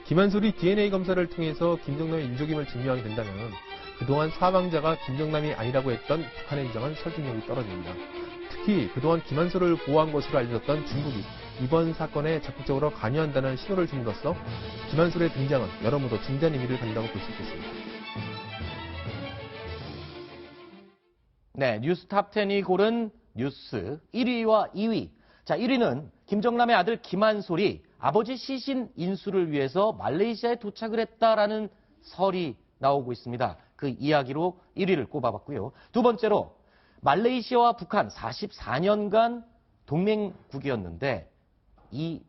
김한솔이 DNA 검사를 통해서 김정남의 인족임을 증명하게 된다면 그동안 사망자가 김정남이 아니라고 했던 북한의 주장은 설득력이 떨어집니다. 특히 그동안 김한솔을 보호한 것으로 알려졌던 중국이 이번 사건에 적극적으로 관여한다는 신호를 줌으로써 김한솔의 등장은 여러모로 중대한 의미를 가진다고 볼 수 있겠습니다. 네, 뉴스 탑10이 고른 뉴스 1위와 2위. 자, 1위는 김정남의 아들 김한솔이 아버지 시신 인수를 위해서 말레이시아에 도착을 했다라는 설이 나오고 있습니다. 그 이야기로 1위를 꼽아봤고요. 두 번째로 말레이시아와 북한 44년간 동맹국이었는데 이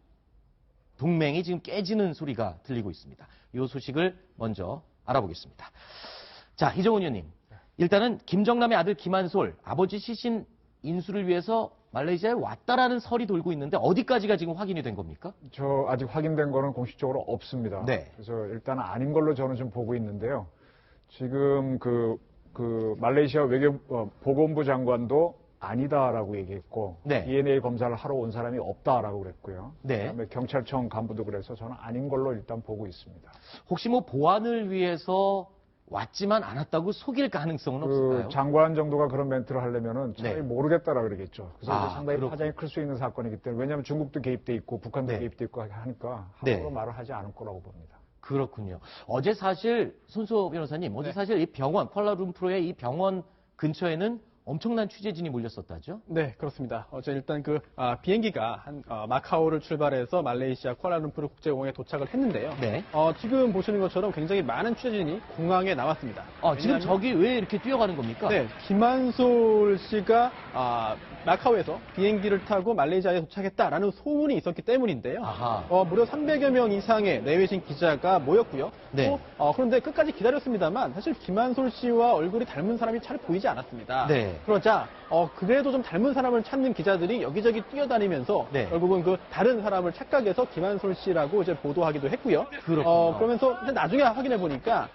동맹이 지금 깨지는 소리가 들리고 있습니다. 이 소식을 먼저 알아보겠습니다. 자, 이정훈 의원님. 일단은 김정남의 아들 김한솔, 아버지 시신 인수를 위해서 말레이시아에 왔다라는 설이 돌고 있는데 어디까지가 지금 확인이 된 겁니까? 저 아직 확인된 거는 공식적으로 없습니다. 네. 그래서 일단 아닌 걸로 저는 좀 보고 있는데요. 지금 그 말레이시아 보건부 장관도 아니다라고 얘기했고 네. DNA 검사를 하러 온 사람이 없다라고 그랬고요. 네. 그다음에 경찰청 간부도 그래서 저는 아닌 걸로 일단 보고 있습니다. 혹시 뭐 보안을 위해서 왔지만 않았다고 속일 가능성은 없을까요? 장관 정도가 그런 멘트를 하려면은 차라리 네. 모르겠다라 그러겠죠. 그래서 이제 상당히 그렇군요. 파장이 클 수 있는 사건이기 때문에 왜냐하면 중국도 개입돼 있고 북한도 네. 개입돼 있고 하니까 네. 함부로 말을 하지 않을 거라고 봅니다. 그렇군요. 어제 사실 손수호 변호사님, 어제 사실 이 병원, 쿠알라룸푸르의 이 병원 근처에는 엄청난 취재진이 몰렸었다죠? 네, 그렇습니다. 어제 일단 비행기가 마카오를 출발해서 말레이시아 쿠알라룸푸르 국제공항에 도착을 했는데요. 네. 지금 보시는 것처럼 굉장히 많은 취재진이 공항에 나왔습니다. 지금 저기 왜 이렇게 뛰어가는 겁니까? 네, 김한솔 씨가 마카오에서 비행기를 타고 말레이시아에 도착했다라는 소문이 있었기 때문인데요. 아하. 무려 300여 명 이상의 내외신 기자가 모였고요. 네. 또, 그런데 끝까지 기다렸습니다만 사실 김한솔 씨와 얼굴이 닮은 사람이 잘 보이지 않았습니다. 네. 그러자 그래도 좀 닮은 사람을 찾는 기자들이 여기저기 뛰어다니면서 네. 결국은 다른 사람을 착각해서 김한솔 씨라고 이제 보도하기도 했고요. 그렇군요. 그러면서 나중에 확인해 보니까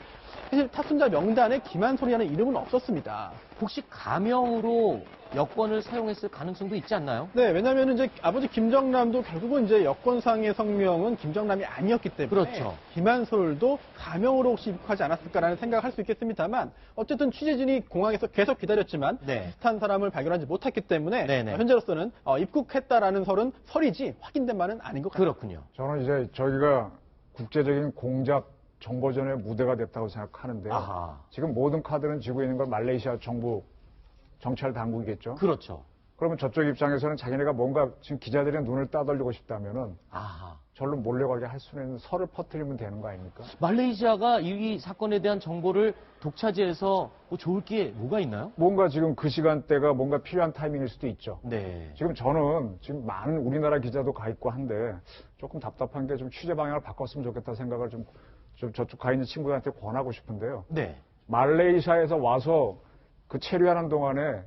사실 탑승자 명단에 김한솔이라는 이름은 없었습니다. 혹시 가명으로 여권을 사용했을 가능성도 있지 않나요? 네, 왜냐하면 이제 아버지 김정남도 결국은 이제 여권상의 성명은 김정남이 아니었기 때문에 그렇죠. 김한솔도 가명으로 혹시 입국하지 않았을까라는 생각을 할 수 있겠습니다만 어쨌든 취재진이 공항에서 계속 기다렸지만 네. 비슷한 사람을 발견하지 못했기 때문에 네네. 현재로서는 입국했다라는 설이지 확인된 바는 아닌 것 같아요. 그렇군요. 저는 이제 저희가 국제적인 공작 정보전의 무대가 됐다고 생각하는데요. 아하. 지금 모든 카드는 쥐고 있는 건 말레이시아 정부 정찰 당국이겠죠. 그렇죠. 그러면 저쪽 입장에서는 자기네가 뭔가 지금 기자들의 눈을 따돌리고 싶다면은 아하. 절로 몰려가게 할 수는 있는 설을 퍼뜨리면 되는 거 아닙니까? 말레이시아가 이 사건에 대한 정보를 독차지해서 좋을 게 뭐가 있나요? 뭔가 지금 그 시간대가 뭔가 필요한 타이밍일 수도 있죠. 네. 지금 저는 지금 많은 우리나라 기자도 가 있고 한데 조금 답답한 게 좀 취재 방향을 바꿨으면 좋겠다 생각을 좀 저쪽 가 있는 친구들한테 권하고 싶은데요. 네. 말레이시아에서 와서 그 체류하는 동안에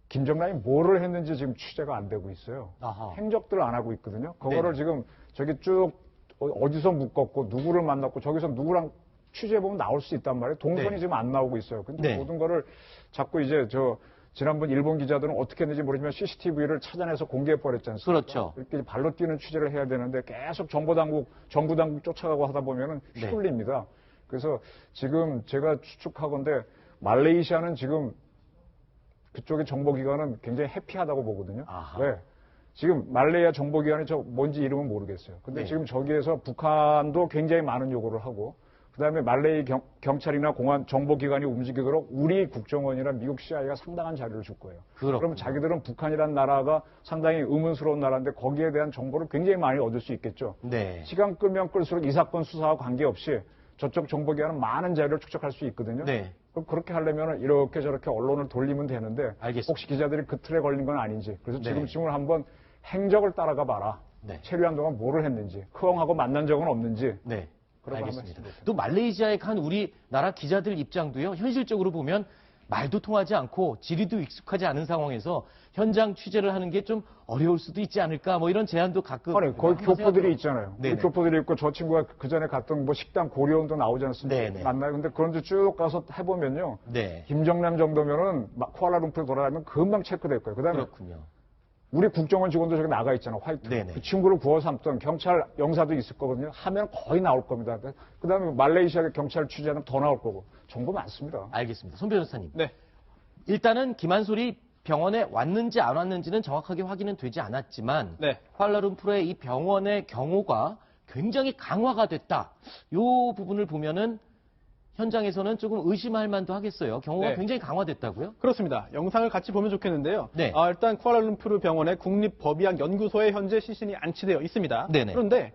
김정남이 뭐를 했는지 지금 취재가 안 되고 있어요. 아하. 행적들을 안 하고 있거든요. 그거를 네네. 지금 저기 쭉 어디서 묶었고 누구를 만났고 저기서 누구랑 취재해보면 나올 수 있단 말이에요. 동선이 네. 지금 안 나오고 있어요. 근데 네. 모든 거를 자꾸 이제 지난번 일본 기자들은 어떻게 했는지 모르지만 CCTV를 찾아내서 공개해버렸지 않습니까? 그렇죠. 이렇게 발로 뛰는 취재를 해야 되는데 계속 정부 당국 쫓아가고 하다 보면은 네. 휘둘립니다. 그래서 지금 제가 추측하건대 말레이시아는 지금 그쪽의 정보기관은 굉장히 해피하다고 보거든요. 아하. 왜? 지금 말레이시아 정보기관이 뭔지 이름은 모르겠어요. 근데 네. 지금 저기에서 북한도 굉장히 많은 요구를 하고 그다음에 말레이 경찰이나 공안 정보기관이 움직이도록 우리 국정원이나 미국 CIA가 상당한 자료를 줄 거예요. 그럼 자기들은 북한이라는 나라가 상당히 의문스러운 나라인데 거기에 대한 정보를 굉장히 많이 얻을 수 있겠죠. 네. 시간 끌면 끌수록 이 사건 수사와 관계없이 저쪽 정보기관은 많은 자료를 축적할 수 있거든요. 네. 그럼 그렇게 하려면 이렇게 저렇게 언론을 돌리면 되는데 알겠습니다. 혹시 기자들이 그 틀에 걸린 건 아닌지 그래서 네. 지금 한번 행적을 따라가 봐라. 네. 체류한 동안 뭐를 했는지 크엉하고 만난 적은 없는지 네. 그런 거 알겠습니다. 한번 또 말레이시아에 간 우리나라 기자들 입장도요. 현실적으로 보면 말도 통하지 않고 지리도 익숙하지 않은 상황에서 현장 취재를 하는 게 좀 어려울 수도 있지 않을까 뭐 이런 제안도 가끔 아니 거기 교포들이 있잖아요. 네네. 우리 교포들이 있고 저 친구가 그 전에 갔던 뭐 식당 고려원도 나오지 않습니까? 네네. 맞나요? 근데 그런 데 쭉 가서 해보면요. 네. 김정남 정도면은 쿠알라룸푸르 돌아가면 금방 체크될 거예요. 그다음에 그렇군요. 우리 국정원 직원도 저기 나가 있잖아, 화이트. 네네. 그 친구를 구워 삼던 경찰 영사도 있을 거거든요. 하면 거의 나올 겁니다. 그 다음에 말레이시아 경찰 취재하면 더 나올 거고. 정보 많습니다. 알겠습니다. 손 변호사님. 네. 일단은 김한솔이 병원에 왔는지 안 왔는지는 정확하게 확인은 되지 않았지만 네. 쿠알라룸푸르의 이 병원의 경호가 굉장히 강화가 됐다. 이 부분을 보면은 현장에서는 조금 의심할 만도 하겠어요. 경호가 네. 굉장히 강화됐다고요? 그렇습니다. 영상을 같이 보면 좋겠는데요. 네. 일단 쿠알라룸푸르 병원의 국립법의학연구소에 현재 시신이 안치되어 있습니다. 네네. 그런데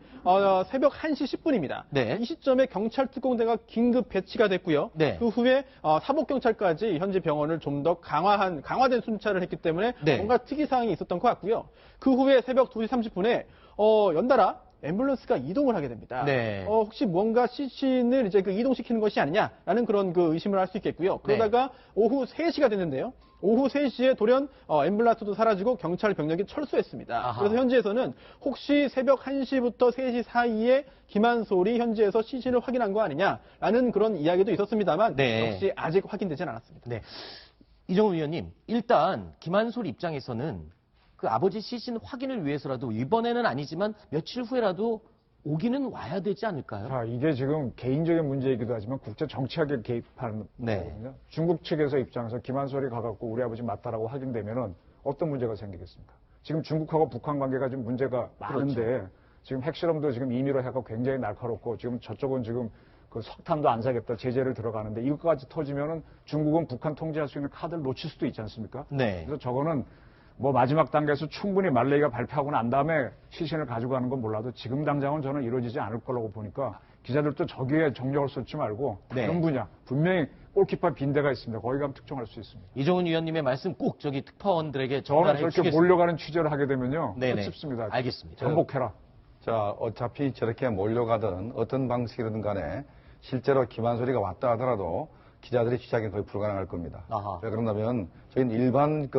새벽 1시 10분입니다. 네. 이 시점에 경찰 특공대가 긴급 배치가 됐고요. 네. 그 후에 사복경찰까지 현재 병원을 좀 더 강화된 순찰을 했기 때문에 네. 뭔가 특이사항이 있었던 것 같고요. 그 후에 새벽 2시 30분에 연달아 앰뷸런스가 이동을 하게 됩니다. 네. 혹시 뭔가 시신을 이제 이동시키는 것이 아니냐라는 그런 의심을 할 수 있겠고요. 그러다가 오후 3시가 됐는데요. 오후 3시에 돌연 앰뷸런스도 사라지고 경찰 병력이 철수했습니다. 아하. 그래서 현지에서는 혹시 새벽 1시부터 3시 사이에 김한솔이 현지에서 시신을 확인한 거 아니냐라는 그런 이야기도 있었습니다만 네. 역시 아직 확인되진 않았습니다. 네. 이정우 위원님, 일단 김한솔 입장에서는 그 아버지 시신 확인을 위해서라도 이번에는 아니지만 며칠 후에라도 오기는 와야 되지 않을까요? 자, 이게 지금 개인적인 문제이기도 하지만 국제 정치학에 개입하는 네. 거거든요. 중국 측에서 입장에서 김한솔이 가갖고 우리 아버지 맞다라고 확인되면은 어떤 문제가 생기겠습니까? 지금 중국하고 북한 관계가 지금 문제가 많은데 그렇죠. 지금 핵실험도 지금 임의로 해갖고 굉장히 날카롭고 지금 저쪽은 지금 그 석탄도 안 사겠다 제재를 들어가는데 이것까지 터지면은 중국은 북한 통제할 수 있는 카드를 놓칠 수도 있지 않습니까? 네. 그래서 저거는 뭐 마지막 단계에서 충분히 말레이가 발표하고 난 다음에 시신을 가져가는 건 몰라도 지금 당장은 저는 이루어지지 않을 거라고 보니까 기자들도 저기에 정력을 쏟지 말고 다른 네. 분야 분명히 골키퍼 빈대가 있습니다. 거기 가면 특정할 수 있습니다. 이정훈 위원님의 말씀 꼭 저기 특파원들에게 저는 전달해 저렇게 주시겠습니다. 몰려가는 취재를 하게 되면요. 네네. 쉽습니다. 알겠습니다. 정복해라. 자, 어차피 저렇게 몰려가든 어떤 방식이든 간에 실제로 김한솔이가 왔다 하더라도 기자들이 취재하기는 거의 불가능할 겁니다. 아하. 왜 그런다면 저희는 일반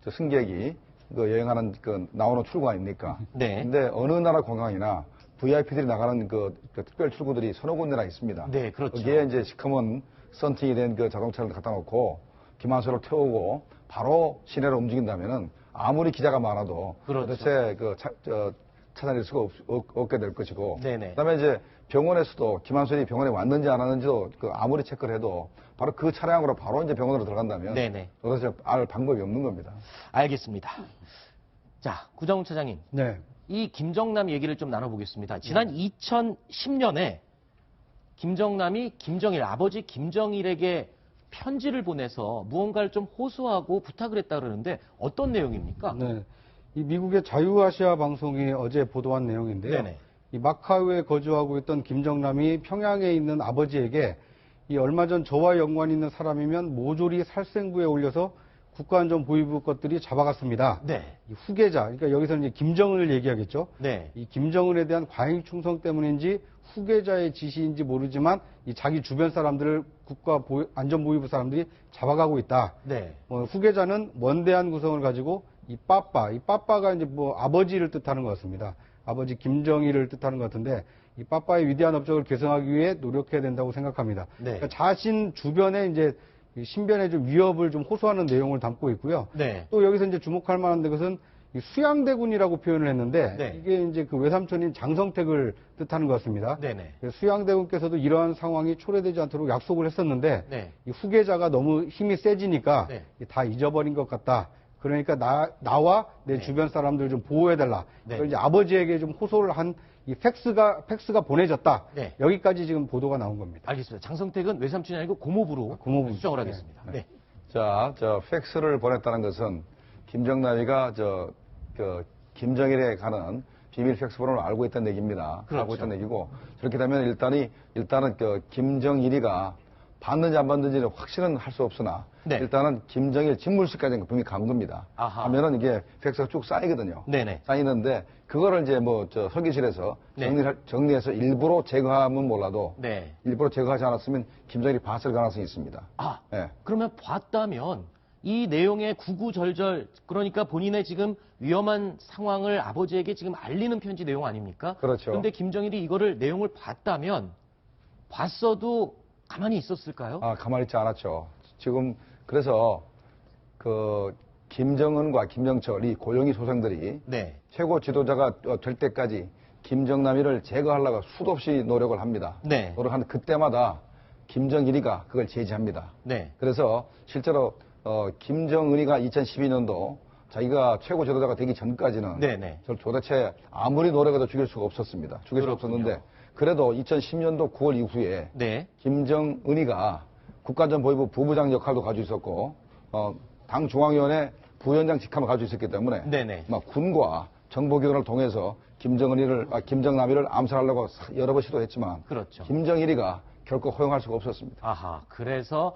승객이 여행하는 나오는 출구 아닙니까? 네. 근데 어느 나라 공항이나 VIP들이 나가는 특별 출구들이 서너 군데나 있습니다. 네, 그렇죠. 거기에 이제 시커먼 썬팅이 된 자동차를 갖다 놓고 김한솔을 태우고 바로 시내로 움직인다면은 아무리 기자가 많아도 그렇죠. 도대체 찾아낼 수가 없게 될 것이고. 네네. 그다음에 이제 병원에서도 김한솔이 병원에 왔는지 안 왔는지도 아무리 체크를 해도 바로 그 차량으로 바로 이제 병원으로 들어간다면 네네. 도대체 알 방법이 없는 겁니다. 알겠습니다. 자, 구정훈 차장님. 네. 이 김정남 얘기를 좀 나눠보겠습니다. 지난 2010년에 김정남이 아버지 김정일에게 편지를 보내서 무언가를 좀 호소하고 부탁을 했다 그러는데 어떤 내용입니까? 네. 이 미국의 자유아시아 방송이 어제 보도한 내용인데요. 네네. 이 마카오에 거주하고 있던 김정남이 평양에 있는 아버지에게 이 얼마 전 저와 연관이 있는 사람이면 모조리 살생부에 올려서 국가안전보위부 것들이 잡아갔습니다. 네. 이 후계자, 그러니까 여기서는 이제 김정은을 얘기하겠죠. 네. 이 김정은에 대한 과잉 충성 때문인지 후계자의 지시인지 모르지만 이 자기 주변 사람들을 국가안전보위부 사람들이 잡아가고 있다. 네. 후계자는 원대한 구성을 가지고 이 빠빠가 이제 아버지를 뜻하는 것 같습니다. 아버지 김정일을 뜻하는 것 같은데 이 빠빠의 위대한 업적을 계승하기 위해 노력해야 된다고 생각합니다. 네. 그러니까 자신 주변에 이제 신변에 좀 위협을 좀 호소하는 내용을 담고 있고요. 네. 또 여기서 이제 주목할 만한 것은 이 수양대군이라고 표현을 했는데 네. 이게 이제 그 외삼촌인 장성택을 뜻하는 것 같습니다. 네네. 수양대군께서도 이러한 상황이 초래되지 않도록 약속을 했었는데 네. 이 후계자가 너무 힘이 세지니까 네. 다 잊어버린 것 같다. 그러니까 나와 내 네. 주변 사람들 좀 보호해달라. 네. 그걸 이제 아버지에게 좀 호소를 한 이 팩스가 보내졌다. 네. 여기까지 지금 보도가 나온 겁니다. 알겠습니다. 장성택은 외삼촌이 아니고 고모부로 고모부. 수정을 하겠습니다. 네. 네. 자, 팩스를 보냈다는 것은 김정남이가 김정일에 가는 비밀 팩스 번호를 알고 있다는 얘기입니다. 그렇죠. 알고 있다는 얘기고 저렇게 되면 일단은 김정일이가 받는지 안 받는지는 확신은 할 수 없으나 네. 일단은 김정일 집물실까지는 분명히 간 겁니다. 아하. 하면은 이게 팩스가 쭉 쌓이거든요. 네네. 쌓이는데 그거를 이제 서기실에서 네. 정리해서 일부러 제거하면 몰라도 네. 일부러 제거하지 않았으면 김정일이 봤을 가능성이 있습니다. 아, 예. 그러면 봤다면 이 내용의 구구절절, 그러니까 본인의 지금 위험한 상황을 아버지에게 지금 알리는 편지 내용 아닙니까? 그렇죠. 그런데 김정일이 이거를 내용을 봤어도 가만히 있었을까요? 가만히 있지 않았죠. 지금 그래서 김정은과 김정철 이 고영이 소생들이 네. 최고 지도자가 될 때까지 김정남이를 제거하려고 수도 없이 노력을 합니다. 네. 노력하는 그때마다 김정일이가 그걸 제지합니다. 네. 그래서 실제로 김정은이가 2012년도 자기가 최고 지도자가 되기 전까지는 네네. 저를 도대체 아무리 노력해도 죽일 수가 없었습니다. 죽일 수 없었는데 그래도 2010년도 9월 이후에 네. 김정은이가 국가안전보위부 부부장 역할도 가지고 있었고 당 중앙위원회 부위원장 직함을 가지고 있었기 때문에 네네. 군과 정보기관을 통해서 김정남이를 암살하려고 여러 번 시도했지만 그렇죠. 김정일이가 결코 허용할 수가 없었습니다. 아하, 그래서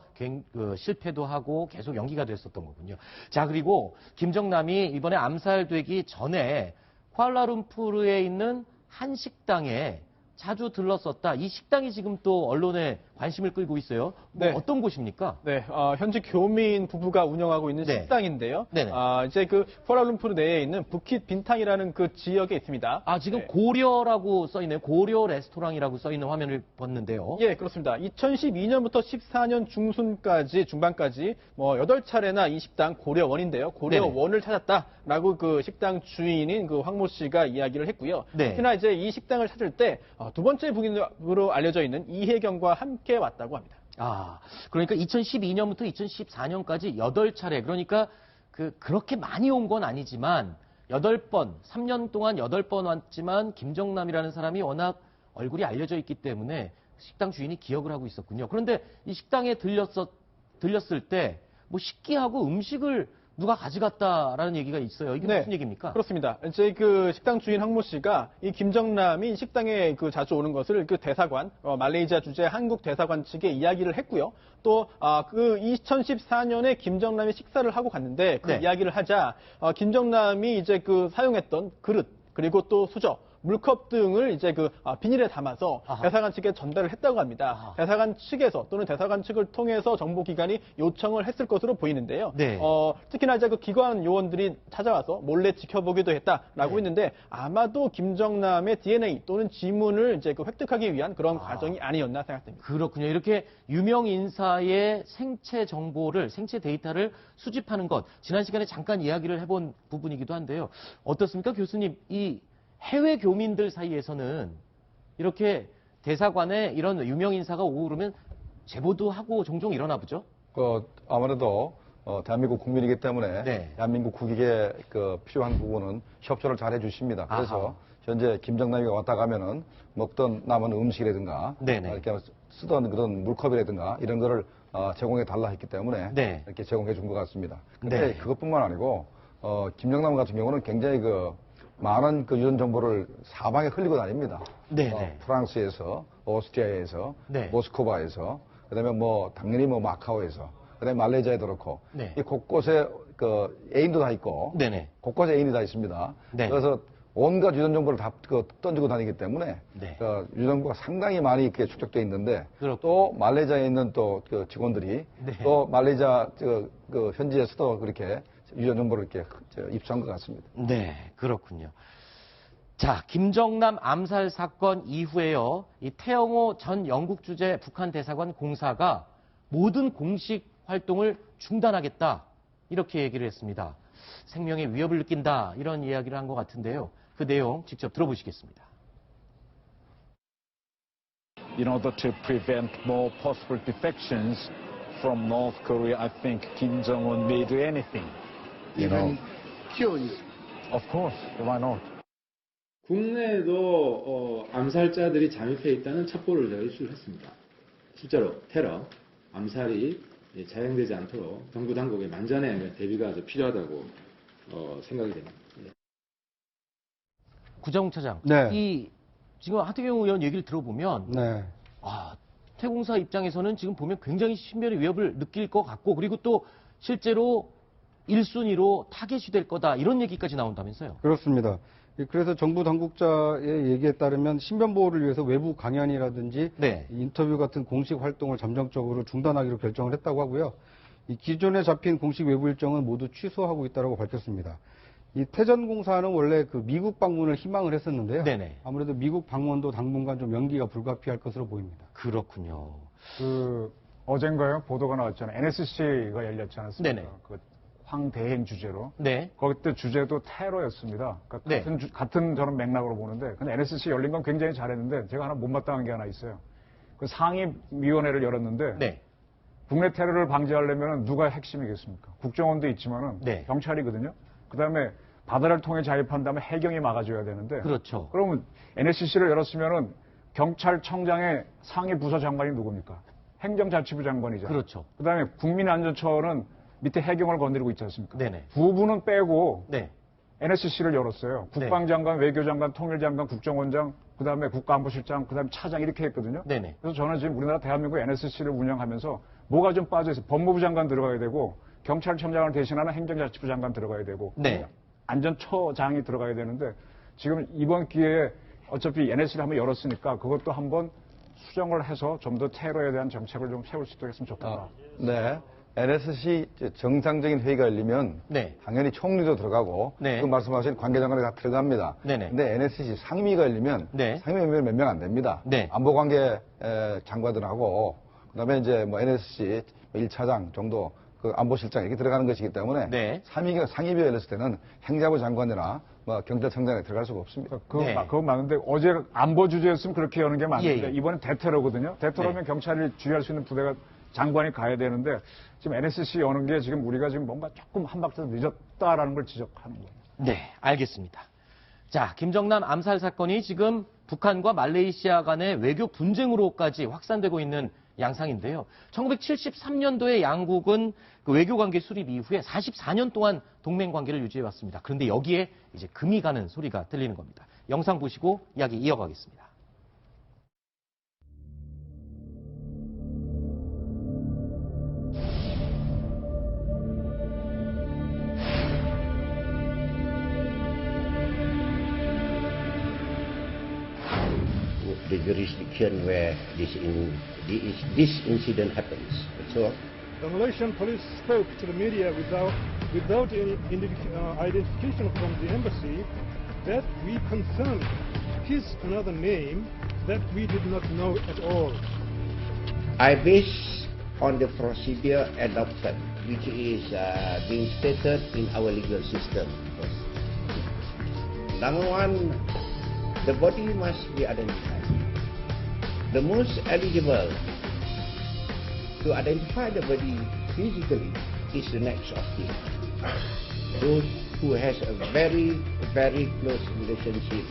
실패도 하고 계속 연기가 됐었던 거군요. 자, 그리고 김정남이 이번에 암살되기 전에 쿠알라룸푸르에 있는 한 식당에 자주 들렀었다. 이 식당이 지금 또 언론에 관심을 끌고 있어요. 뭐 네. 어떤 곳입니까? 네, 현지 교민 부부가 운영하고 있는 네. 식당인데요. 네네. 이제 그 쿠알라룸푸르 내에 있는 부킷 빈탕이라는 그 지역에 있습니다. 아, 지금 네. 고려라고 써있네요. 고려 레스토랑이라고 써있는 화면을 봤는데요. 예, 그렇습니다. 2012년부터 14년 중반까지 뭐 8차례나 이 식당 고려원인데요. 고려원을 찾았다라고 그 식당 주인인 그 황모 씨가 이야기를 했고요. 네. 특히나 이제 이 식당을 찾을 때 두 번째 부인으로 알려져 있는 이혜경과 함께 왔다고 합니다. 아, 그러니까 2012년부터 2014년까지 8차례. 그러니까 그렇게 많이 온 건 아니지만 8번, 3년 동안 8번 왔지만 김정남이라는 사람이 워낙 얼굴이 알려져 있기 때문에 식당 주인이 기억을 하고 있었군요. 그런데 이 식당에 들렸을 때 뭐 식기하고 음식을 누가 가져갔다라는 얘기가 있어요. 이게 네, 무슨 얘기입니까? 그렇습니다. 이제 그 식당 주인 황모 씨가 이 김정남이 식당에 그 자주 오는 것을 그 대사관, 말레이시아 주재 한국 대사관 측에 이야기를 했고요. 또, 그 2014년에 김정남이 식사를 하고 갔는데 그 네. 이야기를 하자, 김정남이 이제 그 사용했던 그릇, 그리고 또 수저, 물컵 등을 이제 그 비닐에 담아서 아하. 대사관 측에 전달을 했다고 합니다. 아하. 대사관 측에서 또는 대사관 측을 통해서 정보기관이 요청을 했을 것으로 보이는데요. 네. 특히나 이제 그 기관 요원들이 찾아와서 몰래 지켜보기도 했다라고 네. 했는데 아마도 김정남의 DNA 또는 지문을 이제 그 획득하기 위한 그런 과정이 아니었나 생각됩니다. 그렇군요. 이렇게 유명 인사의 생체 정보를, 생체 데이터를 수집하는 것. 지난 시간에 잠깐 이야기를 해본 부분이기도 한데요. 어떻습니까, 교수님? 이 해외 교민들 사이에서는 이렇게 대사관에 이런 유명 인사가 오고 그러면 제보도 하고 종종 일어나 보죠? 아무래도 대한민국 국민이기 때문에 네. 대한민국 국익에 필요한 부분은 협조를 잘 해주십니다. 그래서 아하. 현재 김정남이가 왔다 가면은 먹던 남은 음식이라든가 네네. 이렇게 쓰던 그런 물컵이라든가 이런 거를 제공해 달라 했기 때문에 네. 이렇게 제공해 준 것 같습니다. 근데 네. 그것뿐만 아니고 김정남 같은 경우는 굉장히 많은 유전 정보를 사방에 흘리고 다닙니다. 네네. 프랑스에서, 오스트리아에서, 네. 모스크바에서, 그다음에 당연히 마카오에서, 그다음에 말레이시아에도 그렇고, 네. 이 곳곳에 애인도 다 있고, 네네. 곳곳에 애인이 다 있습니다. 네. 그래서 온갖 유전 정보를 다 던지고 다니기 때문에 네. 유전 정보가 상당히 많이 이렇게 축적돼 있는데 그렇군요. 또 말레이시아에 있는 또 직원들이 네. 또 말레이시아 현지에서도 그렇게 유전 정보를 이렇게 입수한 것 같습니다. 네, 그렇군요. 자, 김정남 암살 사건 이후에요. 이 태영호 전 영국 주재 북한 대사관 공사가 모든 공식 활동을 중단하겠다. 이렇게 얘기를 했습니다. 생명의 위협을 느낀다. 이런 이야기를 한 것 같은데요. 그 내용 직접 들어보시겠습니다. In order to prevent more possible defections from North Korea, I think Kim Jong-un may do anything. Even kill you. Of course, why not? 국내에도 암살자들이 잠입해 있다는 첩보를 저희 수출했습니다. 실제로 테러, 암살이 자행되지 않도록 정부 당국의 만전의 대비가 아주 필요하다고 생각이 됩니다. 구자웅 차장, 네. 지금 하태경 의원 얘기를 들어보면 네. 태공사 입장에서는 지금 보면 굉장히 신변의 위협을 느낄 것 같고 그리고 또 실제로 1순위로 타겟이 될 거다 이런 얘기까지 나온다면서요. 그렇습니다. 그래서 정부 당국자의 얘기에 따르면 신변 보호를 위해서 외부 강연이라든지 네. 인터뷰 같은 공식 활동을 잠정적으로 중단하기로 결정을 했다고 하고요. 이 기존에 잡힌 공식 외부 일정은 모두 취소하고 있다고 밝혔습니다. 이 태전공사는 원래 미국 방문을 희망을 했었는데요. 네네. 아무래도 미국 방문도 당분간 좀 연기가 불가피할 것으로 보입니다. 그렇군요. 어젠가요? 보도가 나왔잖아요. NSC가 열렸지 않았습니까? 네네. 황대행 주재로. 네. 그때 주제도 테러였습니다. 그러니까 네. 같은 저는 맥락으로 보는데, 근데 NSC 열린 건 굉장히 잘했는데, 제가 하나 못마땅한 게 하나 있어요. 그 상임위원회를 열었는데, 네. 국내 테러를 방지하려면 누가 핵심이겠습니까? 국정원도 있지만은 네. 경찰이거든요. 그 다음에 바다를 통해 자입한다면 해경이 막아줘야 되는데, 그렇죠. 그러면 NSC를 열었으면은 경찰청장의 상위 부서 장관이 누굽니까? 행정자치부 장관이죠. 그렇죠. 그 다음에 국민안전처는 밑에 해경을 건드리고 있지 않습니까? 네네. 두 분은 빼고 네. NSC를 열었어요. 국방장관, 외교장관, 통일장관, 국정원장, 그 다음에 국가안보실장, 그 다음에 차장 이렇게 했거든요. 네네. 그래서 저는 지금 우리나라 대한민국 NSC를 운영하면서 뭐가 좀 빠져있어요. 법무부 장관 들어가야 되고 경찰청장을 대신하는 행정자치부 장관 들어가야 되고 네. 안전처장이 들어가야 되는데 지금 이번 기회에 어차피 NSC를 한번 열었으니까 그것도 한번 수정을 해서 좀 더 테러에 대한 정책을 좀 세울 수 있도록 했으면 좋겠다. 네. NSC 정상적인 회의가 열리면 네. 당연히 총리도 들어가고 네. 그 말씀하신 관계장관이 다 들어갑니다. 네네. 근데 NSC 상임위가 열리면 네. 상임위 몇 명 안 됩니다. 네. 안보관계 장관들하고 그다음에 이제 뭐 NSC 1차장 정도 그 안보실장 이렇게 들어가는 것이기 때문에 네. 상임위가 열렸을 때는 행자부 장관이나 뭐 경찰청장에 들어갈 수가 없습니다. 그건 맞는데 어제 안보 주제였으면 그렇게 여는 게 맞는데 예. 이번엔 대테러거든요. 대테러면 네. 경찰이 주의할 수 있는 부대가 장관이 가야 되는데 지금 NSC 여는 게 지금 우리가 지금 뭔가 조금 한 박자 늦었다라는 걸 지적하는 거예요. 네, 알겠습니다. 자, 김정남 암살 사건이 지금 북한과 말레이시아 간의 외교 분쟁으로까지 확산되고 있는 양상인데요. 1973년도에 양국은 그 외교관계 수립 이후에 44년 동안 동맹관계를 유지해왔습니다. 그런데 여기에 이제 금이 가는 소리가 들리는 겁니다. 영상 보시고 이야기 이어가겠습니다. The jurisdiction where this incident happens. So, the Malaysian police spoke to the media without any identification from the embassy that we confirmed his another name that we did not know at all. I base on the procedure adopted, which is being stated in our legal system. Number one, the body must be identified. The most eligible to identify the body physically is the next of kin. Those who has a very, very close relationship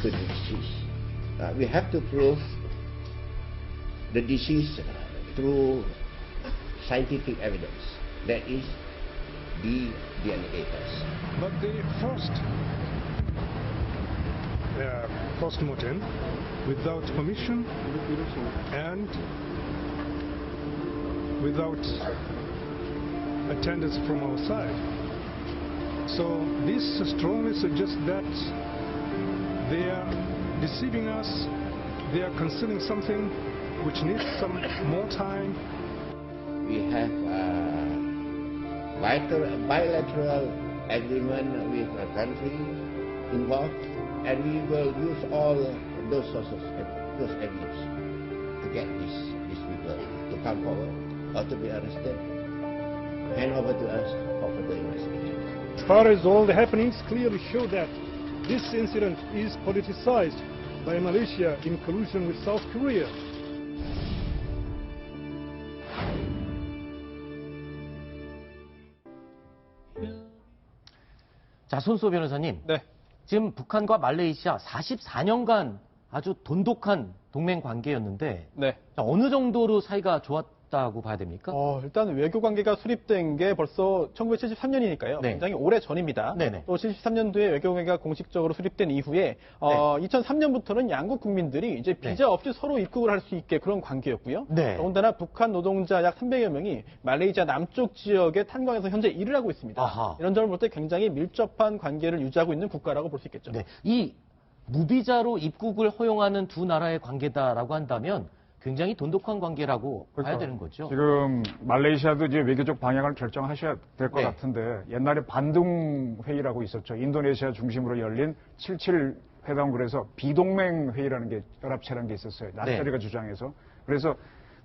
to the deceased. We have to prove the deceased through scientific evidence. That is the DNA test. But the first post-mortem without permission and without attendance from our side. So this strongly suggests that they are deceiving us, they are concealing something which needs some more time. We have bilateral agreement with a country involved, and we will use all those sources, those avenues to get these people to come forward or to be arrested, hand over to us for further investigation. As far as all the happenings clearly show that this incident is politicized by Malaysia in collusion with South Korea. 자, 손수호 변호사님. 네. 지금 북한과 말레이시아 44년간 아주 돈독한 동맹 관계였는데 네. 어느 정도로 사이가 좋았다고 봐야 됩니까? 일단 외교 관계가 수립된 게 벌써 1973년이니까요. 네. 굉장히 오래 전입니다. 네네. 또 73년도에 외교 관계가 공식적으로 수립된 이후에 2003년부터는 양국 국민들이 이제 비자 없이 서로 입국을 할 수 있게 그런 관계였고요. 네. 더군다나 북한 노동자 약 300여 명이 말레이시아 남쪽 지역에 탄광에서 현재 일을 하고 있습니다. 아하. 이런 점을 볼 때 굉장히 밀접한 관계를 유지하고 있는 국가라고 볼 수 있겠죠. 네. 이 무비자로 입국을 허용하는 두 나라의 관계다라고 한다면 굉장히 돈독한 관계라고 봐야 되는 거죠. 지금 말레이시아도 이제 외교적 방향을 결정하셔야 될 것 같은데 옛날에 반둥 회의라고 있었죠. 인도네시아 중심으로 열린 77 회담 그래서 비동맹 회의라는 게 연합체라는 게 있었어요. 나타리가 주장해서. 그래서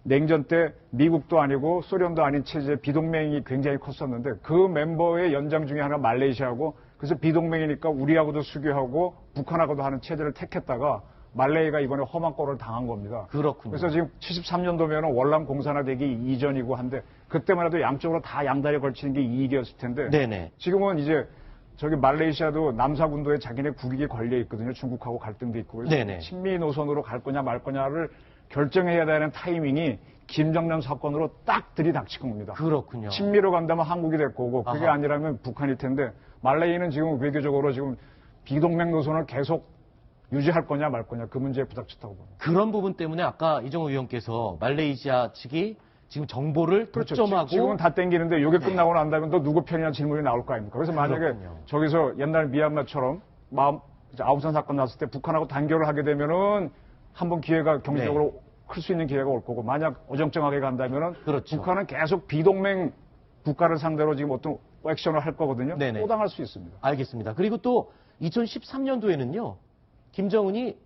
냉전 때 미국도 아니고 소련도 아닌 체제 비동맹이 굉장히 컸었는데 그 멤버의 연장 중에 하나가 말레이시아고 그래서 비동맹이니까 우리하고도 수교하고 북한하고도 하는 체제를 택했다가 말레이가 이번에 험한 꼴을 당한 겁니다. 그렇군요. 그래서 지금 73년도면 월남 공산화되기 이전이고 한데 그때만 해도 양쪽으로 다 양다리에 걸치는 게 이익이었을 텐데 네네. 지금은 이제 저기 말레이시아도 남사군도에 자기네 국익이 걸려 있거든요. 중국하고 갈등도 있고. 그래서 네네. 친미 노선으로 갈 거냐 말 거냐를 결정해야 되는 타이밍이 김정남 사건으로 딱 들이닥친 겁니다. 그렇군요. 친미로 간다면 한국이 될 거고 그게 아하. 아니라면 북한일 텐데 말레이는 지금 외교적으로 지금 비동맹 노선을 계속 유지할 거냐 말 거냐 그 문제에 부닥쳤다고 봅니다. 그런 부분 때문에 아까 이정호 의원께서 말레이시아 측이 지금 정보를 그렇죠. 독점하고 지금은 다 땡기는데 이게 끝나고 난다면 또 누구 편이냐 질문이 나올 거 아닙니까? 그래서 만약에 그렇군요. 저기서 옛날 미얀마처럼 아우산 사건 났을 때 북한하고 단결을 하게 되면은 한번 기회가 경제적으로 클 수 있는 기회가 올 거고 만약 어정쩡하게 간다면은 그렇죠. 북한은 계속 비동맹 국가를 상대로 지금 어떤 액션을 할 거거든요. 네네. 또 당할 수 있습니다. 알겠습니다. 그리고 또 2013년도에는요. 김정은이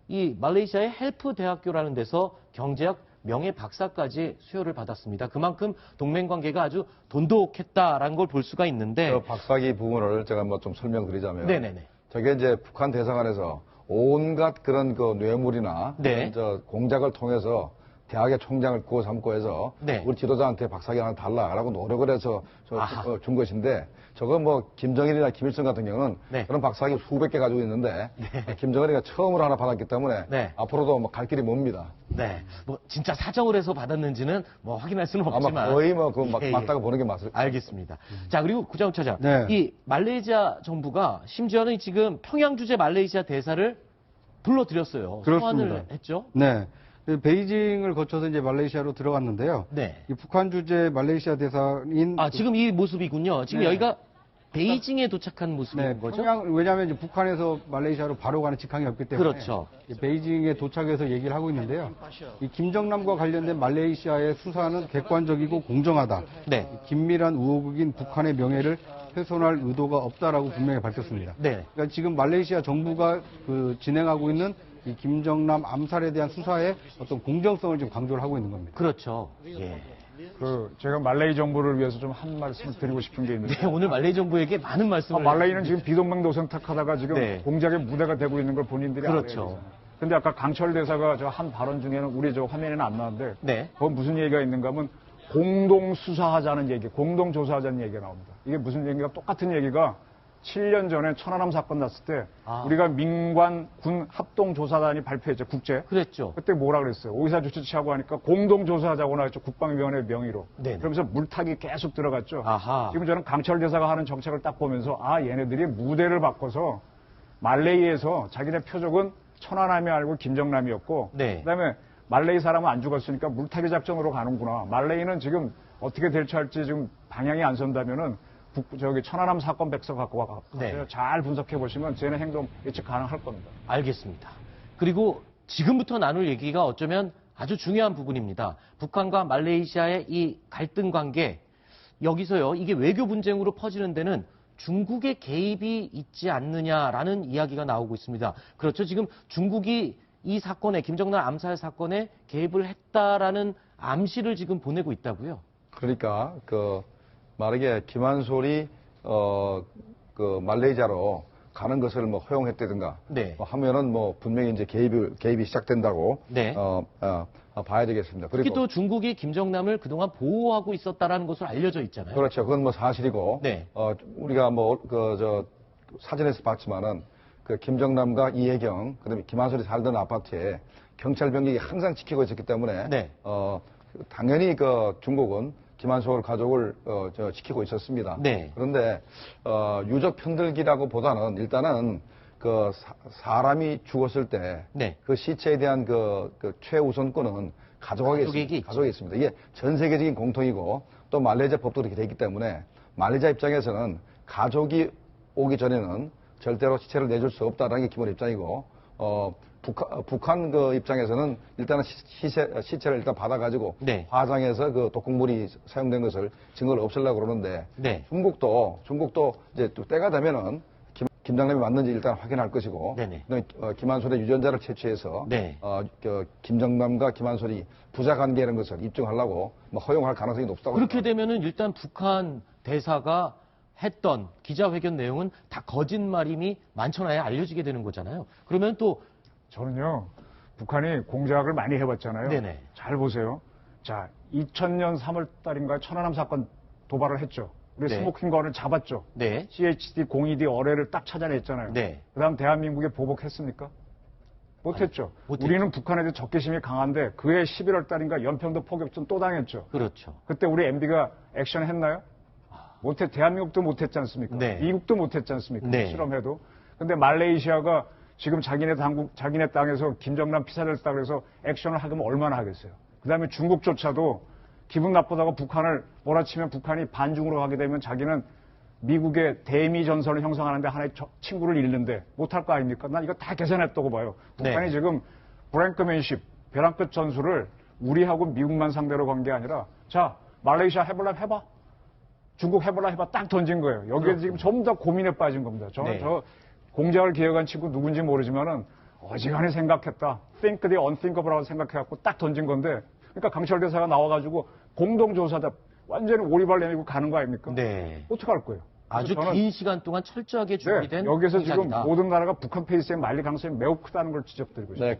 이 말레이시아의 헬프 대학교라는 데서 경제학 명예 박사까지 수여를 받았습니다. 그만큼 동맹 관계가 아주 돈독했다라는 걸 볼 수가 있는데 그 박사기 부분을 제가 뭐 좀 설명드리자면 네네네. 저게 이제 북한 대사관에서 온갖 그런 그 뇌물이나 네. 저 공작을 통해서 대학의 총장을 구워 삼고 해서 네. 우리 지도자한테 박사기 하나 달라라고 노력을 해서 준 것인데 저거 뭐 김정일이나 김일성 같은 경우는 네. 그런 박사기 수백 개 가지고 있는데 김정은이가 처음으로 하나 받았기 때문에 네. 앞으로도 뭐 갈 길이 멉니다. 네, 뭐 진짜 사정을 해서 받았는지는 뭐 확인할 수는 없지만 아마 거의 뭐 그 예, 예. 맞다고 보는 게 맞을 알겠습니다. 자, 그리고 구자욱 차장, 네. 이 말레이시아 정부가 심지어는 지금 평양 주재 말레이시아 대사를 불러들였어요. 그렇습니다. 소환을 했죠. 네. 베이징을 거쳐서 이제 말레이시아로 들어갔는데요. 네. 이 북한 주재 말레이시아 대사인 아, 지금 이 모습이군요. 지금 네. 여기가 베이징에 도착한 모습인 네, 거죠? 왜냐하면 이제 북한에서 말레이시아로 바로 가는 직항이 없기 때문에 그렇죠. 베이징에 도착해서 얘기를 하고 있는데요. 이 김정남과 관련된 말레이시아의 수사는 객관적이고 공정하다. 네. 긴밀한 우호국인 북한의 명예를 훼손할 의도가 없다라고 분명히 밝혔습니다. 네. 그러니까 지금 말레이시아 정부가 진행하고 있는 이 김정남 암살에 대한 수사의 어떤 공정성을 지금 강조를 하고 있는 겁니다. 그렇죠. 예. 제가 말레이 정부를 위해서 좀 한 말씀을 드리고 싶은 게 있는데. 네, 오늘 말레이 정부에게 많은 말씀을. 말레이는 지금 비동맹 노선 탁하다가 지금 네. 공작의 무대가 되고 있는 걸 본인들이 그렇죠. 알아요. 근데 아까 강철 대사가 저 한 발언 중에는 우리 저 화면에는 안 나왔는데. 네. 그건 무슨 얘기가 있는가 하면 공동 수사하자는 얘기, 공동 조사하자는 얘기가 나옵니다. 이게 무슨 얘기가 똑같은 얘기가 7년 전에 천안함 사건 났을 때 우리가 민관 군 합동조사단이 발표했죠. 국제. 그랬죠. 그때 뭐라 그랬어요? 의사주치하고 하니까 공동조사하자고 나왔죠. 국방위원회 명의로. 네네. 그러면서 물타기 계속 들어갔죠. 아하. 지금 저는 강철 대사가 하는 정책을 딱 보면서 얘네들이 무대를 바꿔서 말레이에서 자기네 표적은 천안함이 아니고 김정남이었고 네. 그다음에 말레이 사람은 안 죽었으니까 물타기 작전으로 가는구나. 말레이는 지금 어떻게 대처할지 지금 방향이 안 선다면은 천안함 사건 백서 갖고 와서 네. 잘 분석해 보시면 쟤네 행동 예측 가능할 겁니다. 알겠습니다. 그리고 지금부터 나눌 얘기가 어쩌면 아주 중요한 부분입니다. 북한과 말레이시아의 이 갈등 관계, 여기서요, 이게 외교 분쟁으로 퍼지는 데는 중국의 개입이 있지 않느냐라는 이야기가 나오고 있습니다. 그렇죠. 지금 중국이 이 사건에, 김정남 암살 사건에 개입을 했다라는 암시를 지금 보내고 있다고요. 그러니까 만약에 김한솔이 말레이시아로 가는 것을 뭐 허용했다든가 네. 하면은 뭐 분명히 이제 개입이 시작된다고 네. 봐야 되겠습니다. 특히 그리고 또 중국이 김정남을 그동안 보호하고 있었다라는 것으로 알려져 있잖아요. 그렇죠. 그건 뭐 사실이고 네. 우리가 사진에서 봤지만은 김정남과 이혜경 그다음에 김한솔이 살던 아파트에 경찰 병력이 항상 지키고 있었기 때문에 네. 당연히 중국은 김한솔 가족을 지키고 있었습니다. 네. 그런데 유족 편들기라고 보다는 일단은 사람이 죽었을 때 네. 그 시체에 대한 최우선권은 가족에게 있습니다. 이게 전 세계적인 공통이고 또 말레이시아 법도 그렇게 돼 있기 때문에 말레이시아 입장에서는 가족이 오기 전에는 절대로 시체를 내줄 수 없다라는 게 기본 입장이고 북한 입장에서는 일단은 시체를 일단 받아가지고 네. 화장해서 독극물이 사용된 것을 증거를 없애려고 그러는데 네. 중국도 이제 또 때가 되면은 김정남이 맞는지 일단 확인할 것이고, 네네. 김한솔의 유전자를 채취해서 네. 김정남과 김한솔이 부자 관계라는 것을 입증하려고 허용할 가능성이 높다고. 그렇게 되면은 일단 북한 대사가 했던 기자회견 내용은 다 거짓말임이 만천하에 알려지게 되는 거잖아요. 그러면 또 저는요, 북한이 공작을 많이 해봤잖아요. 네네. 잘 보세요. 자, 2000년 3월 달인가 천안함 사건 도발을 했죠. 우리 네. 스모킹건을 잡았죠. 네. CHD-02D 어뢰를 딱 찾아냈잖아요. 네. 그 다음 대한민국에 보복했습니까? 못했죠. 못했죠. 우리는 북한에 대해 적개심이 강한데 그해 11월 달인가 연평도 포격전 또 당했죠. 그렇죠. 그때 우리 MB가 액션했나요? 대한민국도 못했지 않습니까? 네. 미국도 못했지 않습니까? 네. 실험해도. 근데 말레이시아가 지금 자기네 땅에서 김정남 피살했다 그래서 액션을 하면 얼마나 하겠어요. 그 다음에 중국조차도 기분 나쁘다고 북한을 몰아치면 북한이 반중으로 가게 되면 자기는 미국의 대미 전선을 형성하는데 하나의 친구를 잃는데 못할 거 아닙니까? 난 이거 다 계산했다고 봐요. 북한이 네. 지금 브랭크맨십, 벼랑 끝 전술을 우리하고 미국만 상대로 건 게 아니라 자, 말레이시아 해볼라 해봐. 중국 해볼라 해봐. 딱 던진 거예요. 여기에 지금 전부 다 고민에 빠진 겁니다. 저는 네. 저 공작을 기획한 친구 누군지 모르지만은 어지간히 생각했다. Think the unthinkable라고 생각해갖고 딱 던진 건데 그러니까 강철 대사가 나와가지고 공동조사다 완전히 오리발 내밀고 가는 거 아닙니까? 네. 어떡할 거예요? 아주 긴 시간 동안 철저하게 준비된 네, 여기서 지금 공작이다. 모든 나라가 북한 페이스에 말릴 가능성이 매우 크다는 걸 지적드리고 있습니다. 네,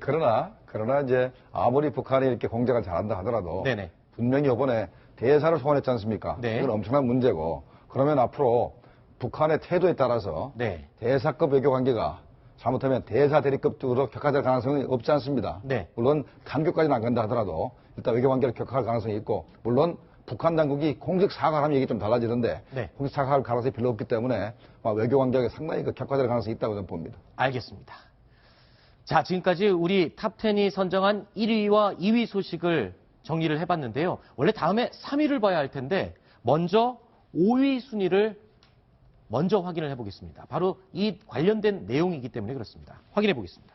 그러나 이제 아무리 북한이 이렇게 공작을 잘한다 하더라도 네네. 분명히 이번에 대사를 소환했지 않습니까? 네. 이건 엄청난 문제고 그러면 앞으로 북한의 태도에 따라서 네. 대사급 외교 관계가 잘못하면 대사 대리급으로 격화될 가능성이 없지 않습니다. 네. 물론 단계까지는 안 간다 하더라도 일단 외교 관계를 격화할 가능성이 있고 물론 북한 당국이 공식 사과를 하면 얘기 좀 달라지는데 네. 공식 사과할 가능성이 별로 없기 때문에 외교 관계가 상당히 격화될 가능성이 있다고 저는 봅니다. 알겠습니다. 자, 지금까지 우리 탑10이 선정한 1위와 2위 소식을 정리를 해봤는데요. 원래 다음에 3위를 봐야 할 텐데 먼저 5위 순위를 먼저 확인을 해보겠습니다. 바로 이 관련된 내용이기 때문에 그렇습니다. 확인해 보겠습니다.